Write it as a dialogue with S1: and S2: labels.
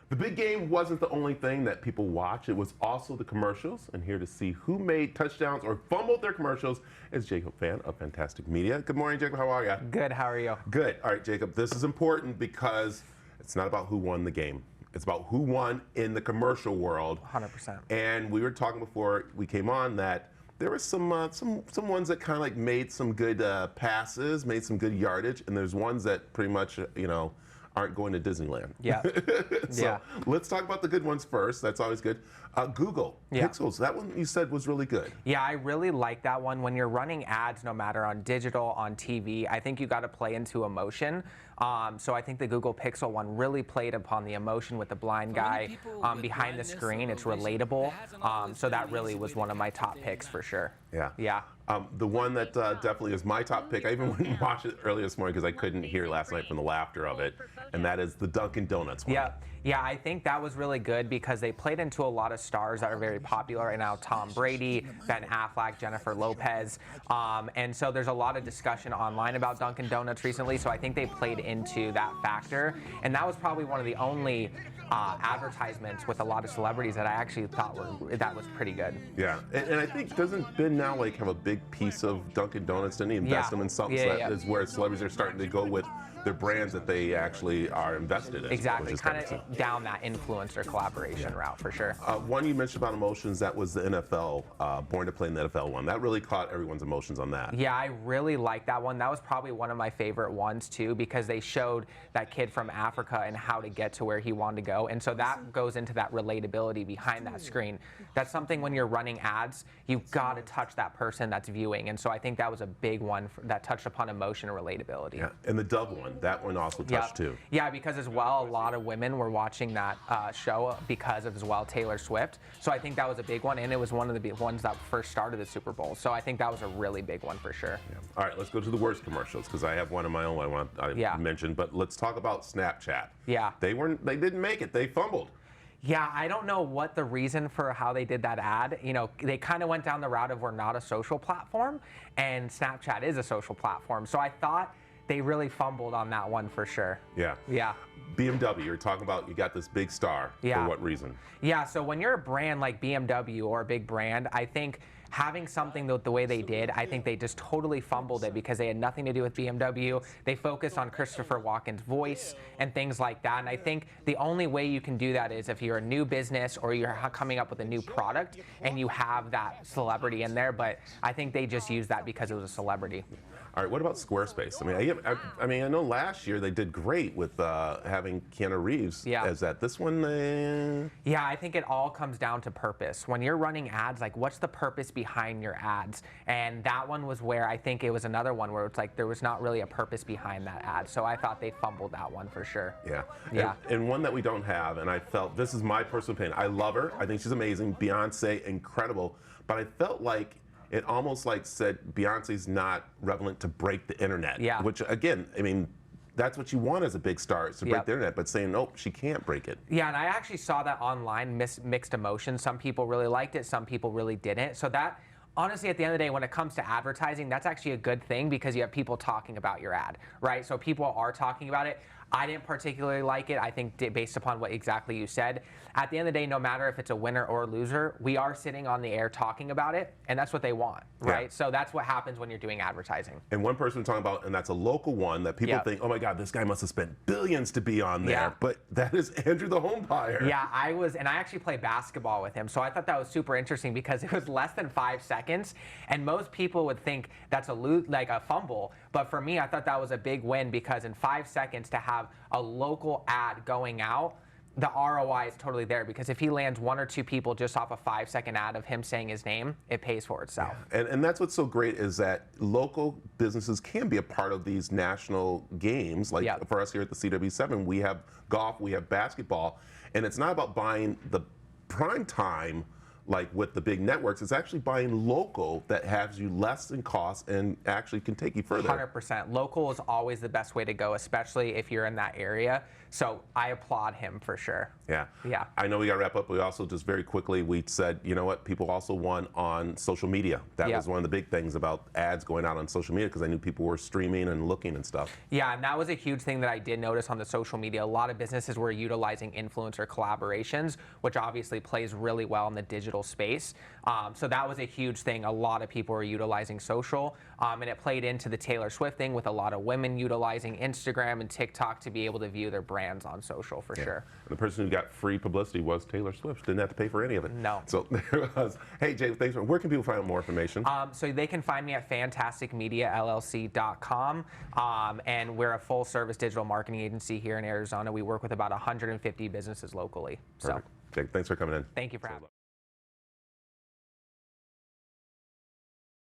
S1: The big game wasn't the only thing that people watch. It was also the commercials. And here to see who made touchdowns or fumbled their commercials is Jacob Fann of Fantastic Media. Good morning, Jacob. How are you?
S2: Good. How are you?
S1: Good. All right, Jacob. This is important because it's not about who won the game. It's about who won in the commercial world.
S2: 100%.
S1: And we were talking before we came on that there were some ones that kind of like made some good passes, made some good yardage, and there's ones that pretty much, aren't going to Disneyland.
S2: Yeah.
S1: So let's talk about the good ones first. That's always good. Google Pixels. That one you said was really good.
S2: Yeah, I really like that one. When you're running ads, no matter on digital, on TV, I think you got to play into emotion. So I think the Google Pixel one really played upon the emotion with the blind guy behind the screen. It's relatable. So that really was one of my top picks for sure.
S1: Yeah.
S2: Yeah.
S1: The one that definitely is my top pick, I even went and watched it earlier this morning because I couldn't hear last night from the laughter of it, and that is the Dunkin' Donuts one.
S2: Yeah, I think that was really good because they played into a lot of stars that are very popular right now. Tom Brady, Ben Affleck, Jennifer Lopez. And so there's a lot of discussion online about Dunkin' Donuts recently, so I think they played into that factor. And that was probably one of the only advertisements with a lot of celebrities that I actually thought that was pretty good.
S1: Yeah, and I think doesn't Ben now like have a big piece of Dunkin' Donuts? Didn't he invest them in something? So that is where celebrities are starting to go with their brands that they actually are invested in.
S2: Exactly, kind of down that influencer collaboration route for sure.
S1: One you mentioned about emotions, that was the NFL, Born to Play in the NFL one. That really caught everyone's emotions on that.
S2: Yeah, I really like that one. That was probably one of my favorite ones too because they showed that kid from Africa and how to get to where he wanted to go. And so that goes into that relatability behind that screen. That's something when you're running ads, you've got to touch that person that's viewing. And so I think that was a big one that touched upon emotion and relatability.
S1: Yeah, and the Dove one. That one also touched too.
S2: Yeah, because as well, a lot of women were watching that show because of as well Taylor Swift. So I think that was a big one, and it was one of the big ones that first started the Super Bowl. So I think that was a really big one for sure.
S1: Yeah. All right, let's go to the worst commercials because I have one of my own I mentioned. But let's talk about Snapchat.
S2: Yeah.
S1: They didn't make it. They fumbled.
S2: Yeah, I don't know what the reason for how they did that ad. They kind of went down the route of we're not a social platform, and Snapchat is a social platform. So I thought they really fumbled on that one for sure.
S1: Yeah.
S2: Yeah.
S1: BMW, you're talking about you got this big star.
S2: Yeah.
S1: For what reason?
S2: Yeah, so when you're a brand like BMW or a big brand, I think having something the way they did, I think they just totally fumbled it because they had nothing to do with BMW. They focused on Christopher Walken's voice and things like that. And I think the only way you can do that is if you're a new business or you're coming up with a new product and you have that celebrity in there. But I think they just used that because it was a celebrity.
S1: All right, what about Squarespace? I mean, I know last year they did great with having Keanu Reeves as that. This one,
S2: Yeah, I think it all comes down to purpose. When you're running ads, like what's the purpose behind your ads? And that one was where I think it was another one where it's like there was not really a purpose behind that ad. So I thought they fumbled that one for sure.
S1: Yeah. And one that we don't have, and I felt, this is my personal opinion, I love her. I think she's amazing. Beyonce, incredible. But I felt like it almost like said Beyonce's not relevant to break the internet.
S2: Yeah.
S1: Which again, I mean, that's what you want as a big star, is to break the internet, but saying, nope, she can't break it.
S2: Yeah, and I actually saw that online, mixed emotions. Some people really liked it, some people really didn't. So that, honestly, at the end of the day, when it comes to advertising, that's actually a good thing because you have people talking about your ad, right? So people are talking about it. I didn't particularly like it, I think, based upon what exactly you said. At the end of the day, no matter if it's a winner or a loser, we are sitting on the air talking about it, and that's what they want, right? Yeah. So that's what happens when you're doing advertising.
S1: And one person we're talking about, and that's a local one, that people think, oh my God, this guy must have spent billions to be on there. But that is Andrew the Home Buyer.
S2: Yeah, I actually play basketball with him, so I thought that was super interesting because it was less than 5 seconds, and most people would think that's a fumble, but for me, I thought that was a big win because in 5 seconds to have a local ad going out, the ROI is totally there because if he lands 1 or 2 people just off a 5-second ad of him saying his name, it pays for itself.
S1: Yeah. And that's what's so great is that local businesses can be a part of these national games. Like for us here at the CW7, we have golf, we have basketball, and it's not about buying the prime time like with the big networks. It's actually buying local that has you less in cost and actually can take you further.
S2: 100%. Local is always the best way to go, especially if you're in that area. So I applaud him for sure.
S1: Yeah.
S2: Yeah.
S1: I know we got to wrap up. We also just very quickly, we said, you know what, people also won on social media. That was one of the big things about ads going out on social media, because I knew people were streaming and looking and stuff.
S2: Yeah, and that was a huge thing that I did notice on the social media. A lot of businesses were utilizing influencer collaborations, which obviously plays really well in the digital space. So that was a huge thing. A lot of people were utilizing social, and it played into the Taylor Swift thing with a lot of women utilizing Instagram and TikTok to be able to view their brands on social for sure.
S1: And the person who got free publicity was Taylor Swift. Didn't have to pay for any of it.
S2: No.
S1: So there it was. Hey, Jay, thanks. Where can people find out more information?
S2: So they can find me at fantasticmediallc.com, and we're a full-service digital marketing agency here in Arizona. We work with about 150 businesses locally.
S1: Perfect. Jay, thanks for coming in.
S2: Thank you for having me.